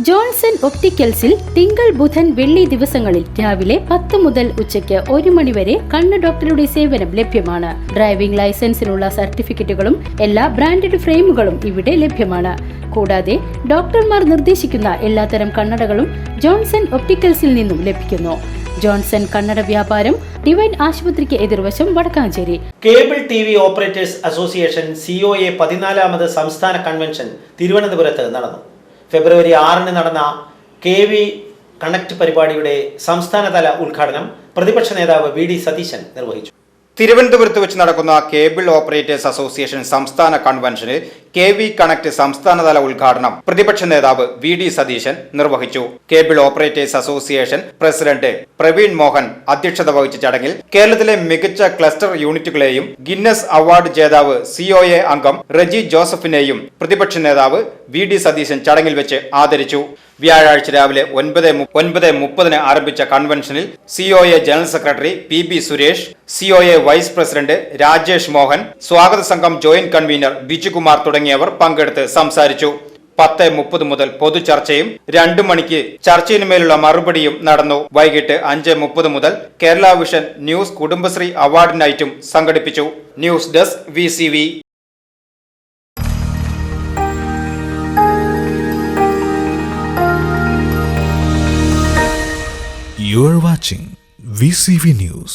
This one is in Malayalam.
ജോൺസൺ ഒപ്റ്റിക്കൽസിൽ തിങ്കൾ ബുധൻ വെള്ളി ദിവസങ്ങളിൽ രാവിലെ 10 മുതൽ ഉച്ചയ്ക്ക് 1 മണി വരെ കണ്ണ് ഡോക്ടറുടെ സേവനം ലഭ്യമാണ്. ഡ്രൈവിംഗ് ലൈസൻസിനുള്ള സർട്ടിഫിക്കറ്റുകളും എല്ലാ ബ്രാൻഡഡ് ഫ്രെയിമുകളും ഇവിടെ ലഭ്യമാണ്. കൂടാതെ ഡോക്ടർമാർ നിർദ്ദേശിക്കുന്ന എല്ലാത്തരം കണ്ണടകളും ജോൺസൺ ഒപ്റ്റിക്കൽസിൽ നിന്നും ലഭിക്കുന്നു. ജോൺസൺ കണ്ണട വ്യാപാരം ഡിവൈൻ ആശുപത്രിക്ക് എതിർവശം Vadakkanchery. Cable TV operators association COA 14ാമത് സംസ്ഥാന കൺവെൻഷൻ തിരുവനന്തപുരത്ത് നടന്നു. ഫെബ്രുവരി 6 നടന്ന KV കണക്ട് പരിപാടിയുടെ സംസ്ഥാനതല ഉദ്ഘാടനം പ്രതിപക്ഷ നേതാവ് VD സതീശൻ നിർവഹിച്ചു. തിരുവനന്തപുരത്ത് വെച്ച് നടക്കുന്ന കേബിൾ ഓപ്പറേറ്റേഴ്സ് അസോസിയേഷൻ സംസ്ഥാന കൺവെൻഷന് KV കണക്ട് സംസ്ഥാനതല ഉദ്ഘാടനം പ്രതിപക്ഷ നേതാവ് VD സതീശൻ നിർവഹിച്ചു. Cable operators association president Praveen Mohan അധ്യക്ഷത വഹിച്ച ചടങ്ങിൽ കേരളത്തിലെ മികച്ച ക്ലസ്റ്റർ യൂണിറ്റുകളെയും ഗിന്നസ് അവാർഡ് ജേതാവ് COA അംഗം റെജി ജോസഫിനെയും പ്രതിപക്ഷ നേതാവ് VD സതീശൻ ചടങ്ങിൽ വെച്ച് ആദരിച്ചു. വ്യാഴാഴ്ച രാവിലെ 9:30 ആരംഭിച്ച കൺവെൻഷനിൽ COA general secretary PB Suresh, COA vice president Rajesh Mohan, സ്വാഗത സംഘം ജോയിന്റ് കൺവീനർ ബിജുകുമാർ തുടങ്ങിയവർ പങ്കെടുത്ത് സംസാരിച്ചു. 10:30 മുതൽ പൊതുചർച്ചയും 2 മണിക്ക് ചർച്ചയിന്മേലുള്ള മറുപടിയും നടന്നു. വൈകിട്ട് 5:30 മുതൽ Kerala Vision news Kudumbashree award നൈറ്റും സംഘടിപ്പിച്ചു. News desk VCV. You are watching VCV News.